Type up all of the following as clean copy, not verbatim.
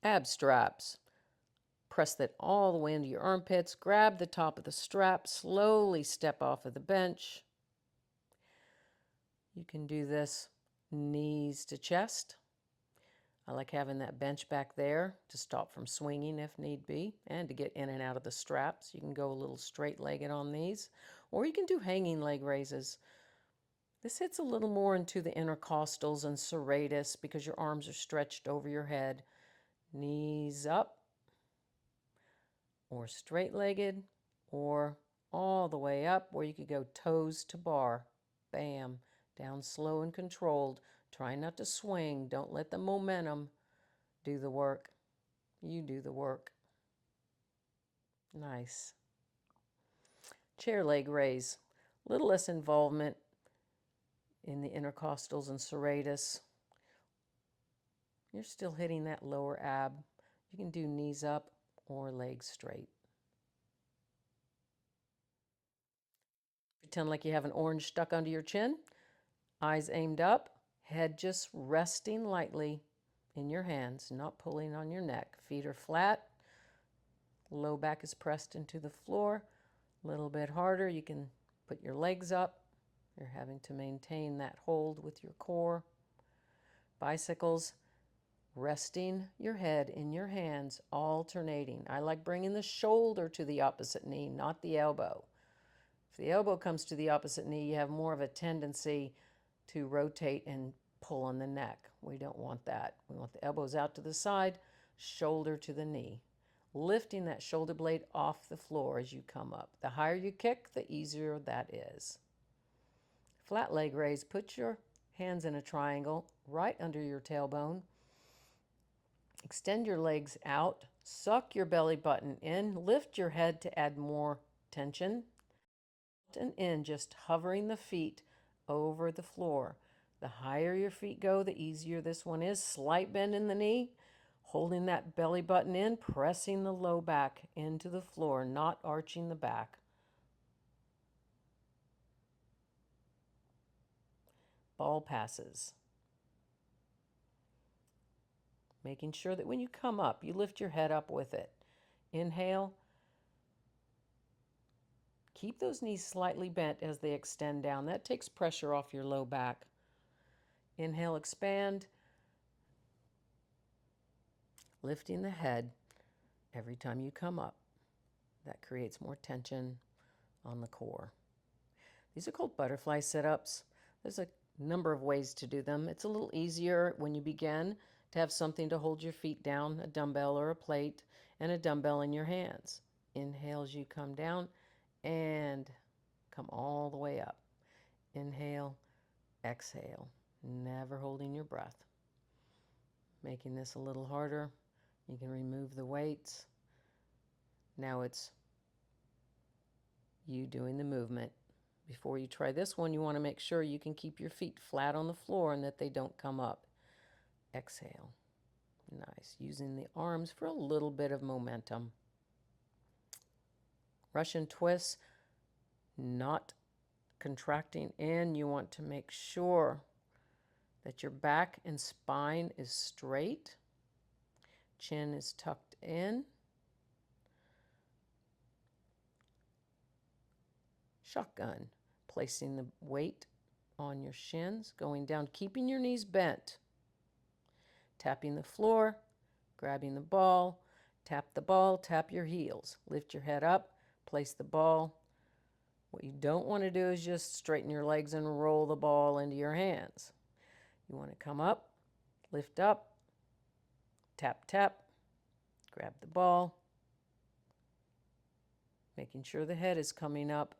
Ab straps. Press that all the way into your armpits. Grab the top of the strap. Slowly step off of the bench. You can do this knees to chest. I like having that bench back there to stop from swinging if need be and to get in and out of the straps. You can go a little straight-legged on these, or you can do hanging leg raises. This hits a little more into the intercostals and serratus because your arms are stretched over your head. Knees up, or straight-legged, or all the way up where you could go toes to bar. Bam. Down slow and controlled. Try not to swing. Don't let the momentum do the work. You do the work. Nice. Chair leg raise. Little less involvement in the intercostals and serratus. You're still hitting that lower ab. You can do knees up or legs straight. Pretend like you have an orange stuck under your chin. Eyes aimed up. Head just resting lightly in your hands, not pulling on your neck. Feet are flat. Low back is pressed into the floor. A little bit harder. You can put your legs up. You're having to maintain that hold with your core. Bicycles, resting your head in your hands, alternating. I like bringing the shoulder to the opposite knee, not the elbow. If the elbow comes to the opposite knee, you have more of a tendency to rotate and pull on the neck. We don't want that. We want the elbows out to the side, shoulder to the knee. Lifting that shoulder blade off the floor as you come up. The higher you kick, the easier that is. Flat leg raise. Put your hands in a triangle right under your tailbone. Extend your legs out. Suck your belly button in. Lift your head to add more tension. And in, just hovering the feet over the floor. The higher your feet go, the easier this one is. Slight bend in the knee. Holding that belly button in, pressing the low back into the floor, not arching the back. Ball passes. Making sure that when you come up, you lift your head up with it. Inhale. Keep those knees slightly bent as they extend down. That takes pressure off your low back. Inhale, expand. Lifting the head every time you come up. That creates more tension on the core. These are called butterfly sit-ups. There's a number of ways to do them. It's a little easier when you begin to have something to hold your feet down, a dumbbell or a plate, and a dumbbell in your hands. Inhale as you come down and come all the way up. Inhale, exhale, never holding your breath. Making this a little harder. You can remove the weights. Now it's you doing the movement. Before you try this one, you want to make sure you can keep your feet flat on the floor and that they don't come up. Exhale. Nice. Using the arms for a little bit of momentum. Russian twists, not contracting in. You want to make sure that your back and spine is straight. Chin is tucked in. Shotgun, placing the weight on your shins, going down, keeping your knees bent. Tapping the floor, grabbing the ball, tap the ball, tap your heels. Lift your head up, place the ball. What you don't want to do is just straighten your legs and roll the ball into your hands. You want to come up, lift up, tap, tap, grab the ball, making sure the head is coming up.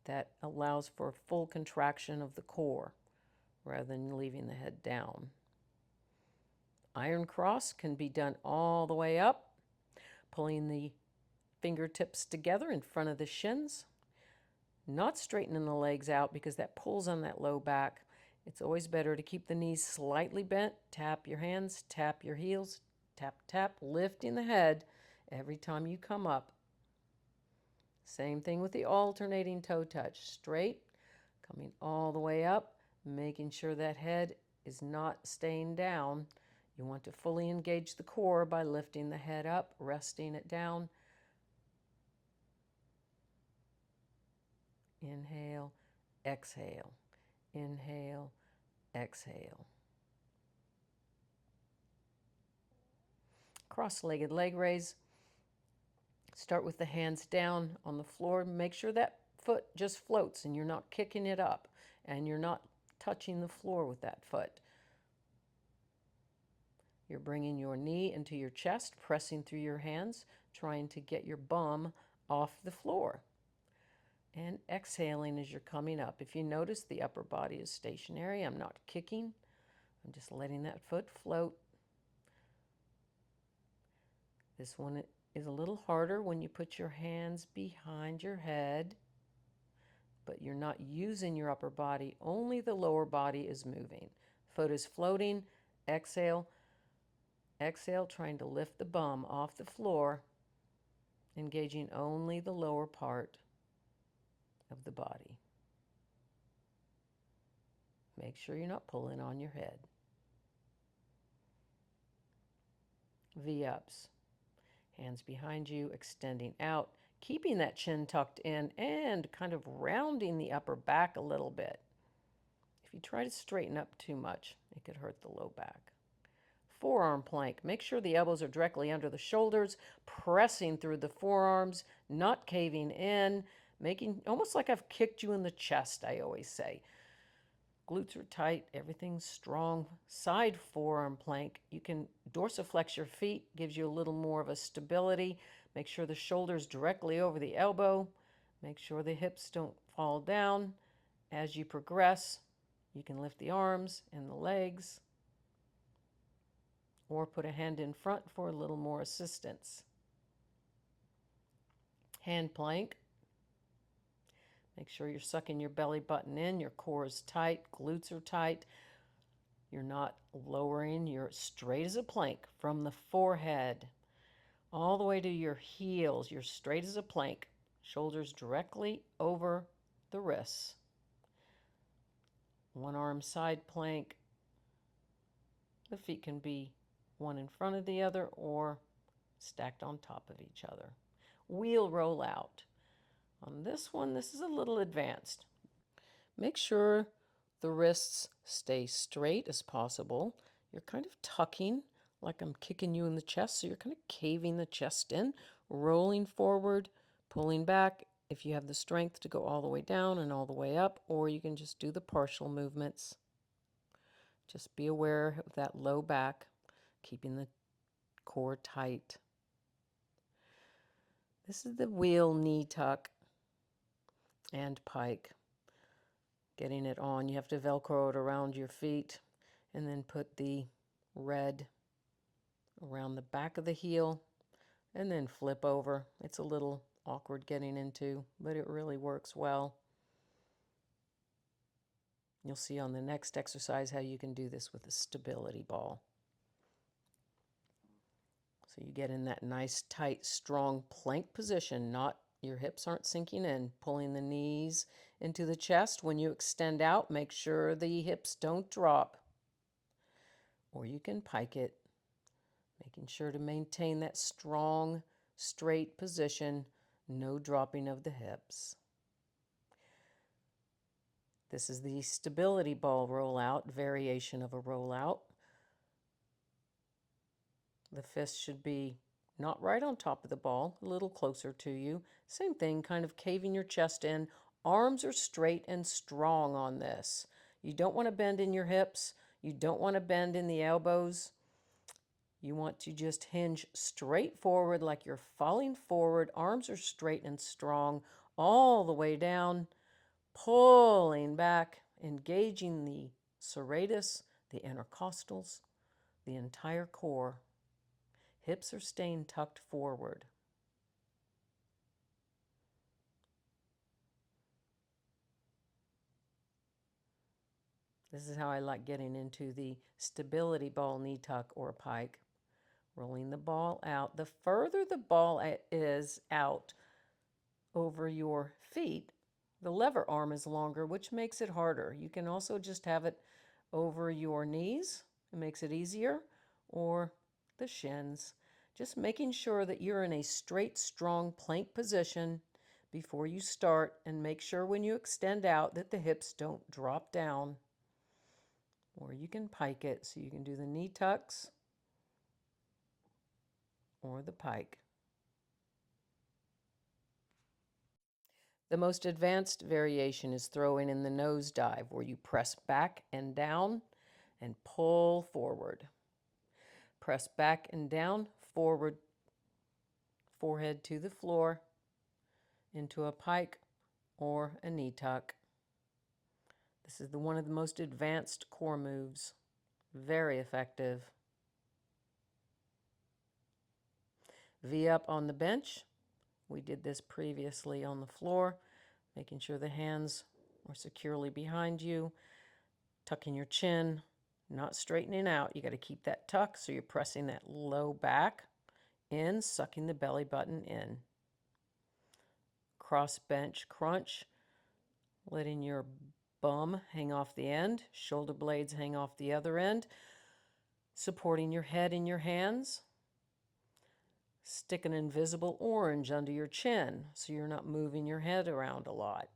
That allows for full contraction of the core rather than leaving the head down. Iron cross can be done all the way up, pulling the fingertips together in front of the shins, not straightening the legs out because that pulls on that low back. It's always better to keep the knees slightly bent. Tap your hands, tap your heels, tap, tap, lifting the head every time you come up. Same thing with the alternating toe touch. Straight, coming all the way up, making sure that head is not staying down. You want to fully engage the core by lifting the head up, resting it down. Inhale, exhale. Inhale, exhale. Cross-legged leg raise. Start with the hands down on the floor. Make sure that foot just floats and you're not kicking it up and you're not touching the floor with that foot. You're bringing your knee into your chest, pressing through your hands, trying to get your bum off the floor. And exhaling as you're coming up. If you notice, the upper body is stationary. I'm not kicking. I'm just letting that foot float. This one is a little harder when you put your hands behind your head, but you're not using your upper body. Only the lower body is moving. Foot is floating. Exhale. Exhale, trying to lift the bum off the floor, engaging only the lower part of the body. Make sure you're not pulling on your head. V-ups. Hands behind you, extending out, keeping that chin tucked in and kind of rounding the upper back a little bit. If you try to straighten up too much, it could hurt the low back. Forearm plank. Make sure the elbows are directly under the shoulders, pressing through the forearms, not caving in, making almost like I've kicked you in the chest, I always say. Glutes are tight, everything's strong. Side forearm plank. You can dorsiflex your feet, gives you a little more of a stability. Make sure the shoulder's directly over the elbow. Make sure the hips don't fall down. As you progress, you can lift the arms and the legs, or put a hand in front for a little more assistance. Hand plank. Make sure you're sucking your belly button in, your core is tight, glutes are tight. You're not lowering, you're straight as a plank from the forehead all the way to your heels. You're straight as a plank, shoulders directly over the wrists. One arm side plank. The feet can be one in front of the other or stacked on top of each other. Wheel rollout. On this one, this is a little advanced. Make sure the wrists stay straight as possible. You're kind of tucking like I'm kicking you in the chest, so you're kind of caving the chest in, rolling forward, pulling back. If you have the strength to go all the way down and all the way up, or you can just do the partial movements. Just be aware of that low back, keeping the core tight. This is the wheel knee tuck and pike. Getting it on, you have to Velcro it around your feet and then put the red around the back of the heel and then flip over. It's a little awkward getting into, but it really works well. You'll see on the next exercise how you can do this with a stability ball. So you get in that nice, tight, strong plank position, not your hips aren't sinking in, pulling the knees into the chest. When you extend out, make sure the hips don't drop. Or you can pike it, making sure to maintain that strong, straight position, no dropping of the hips. This is the stability ball rollout, variation of a rollout. The fist should be not right on top of the ball, a little closer to you. Same thing, kind of caving your chest in. Arms are straight and strong on this. You don't want to bend in your hips. You don't want to bend in the elbows. You want to just hinge straight forward like you're falling forward. Arms are straight and strong all the way down, pulling back, engaging the serratus, the intercostals, the entire core. Hips are staying tucked forward. This is how I like getting into the stability ball knee tuck or pike. Rolling the ball out. The further the ball is out over your feet, the lever arm is longer, which makes it harder. You can also just have it over your knees. It makes it easier. or the shins. Just making sure that you're in a straight, strong plank position before you start, and make sure when you extend out that the hips don't drop down. Or you can pike it, so you can do the knee tucks or the pike. The most advanced variation is throwing in the nose dive, where you press back and down and pull forward. Press back and down, forward, forehead to the floor, into a pike or a knee tuck. This is one of the most advanced core moves. Very effective. V up on the bench. We did this previously on the floor, making sure the hands are securely behind you, tucking your chin, not straightening out. You got to keep that tuck, so you're pressing that low back in, sucking the belly button in. Cross bench crunch, letting your bum hang off the end, shoulder blades hang off the other end, supporting your head in your hands. Stick an invisible orange under your chin so you're not moving your head around a lot.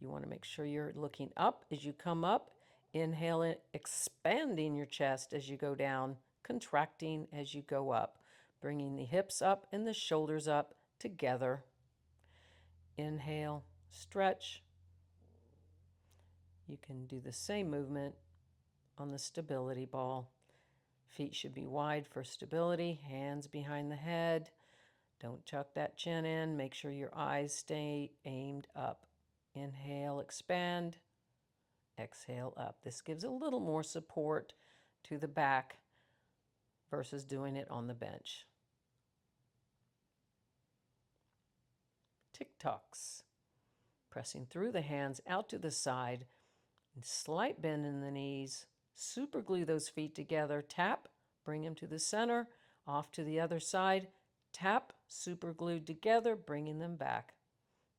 You want to make sure you're looking up as you come up. Inhale, expanding your chest as you go down, contracting as you go up, bringing the hips up and the shoulders up together. Inhale, stretch. You can do the same movement on the stability ball. Feet should be wide for stability, hands behind the head. Don't tuck that chin in. Make sure your eyes stay aimed up. Inhale, expand. Exhale, up. This gives a little more support to the back versus doing it on the bench. Tic-Tocs. Pressing through the hands out to the side. Slight bend in the knees. Super glue those feet together. Tap. Bring them to the center. Off to the other side. Tap, super glued together, bringing them back.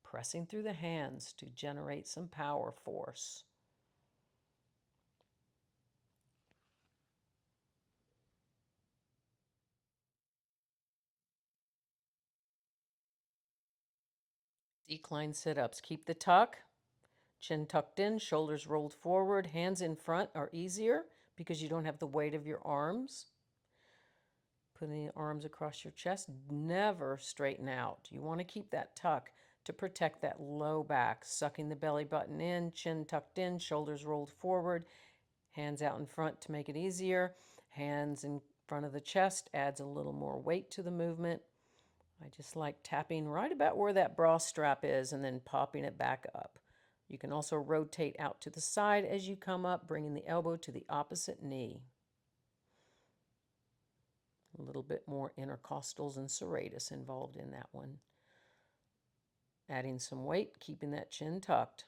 Pressing through the hands to generate some power force. Decline sit-ups. Keep the tuck. Chin tucked in, shoulders rolled forward. Hands in front are easier because you don't have the weight of your arms. Putting the arms across your chest. Never straighten out. You want to keep that tuck to protect that low back. Sucking the belly button in, chin tucked in, shoulders rolled forward. Hands out in front to make it easier. Hands in front of the chest adds a little more weight to the movement. I just like tapping right about where that bra strap is and then popping it back up. You can also rotate out to the side as you come up, bringing the elbow to the opposite knee. A little bit more intercostals and serratus involved in that one. Adding some weight, keeping that chin tucked.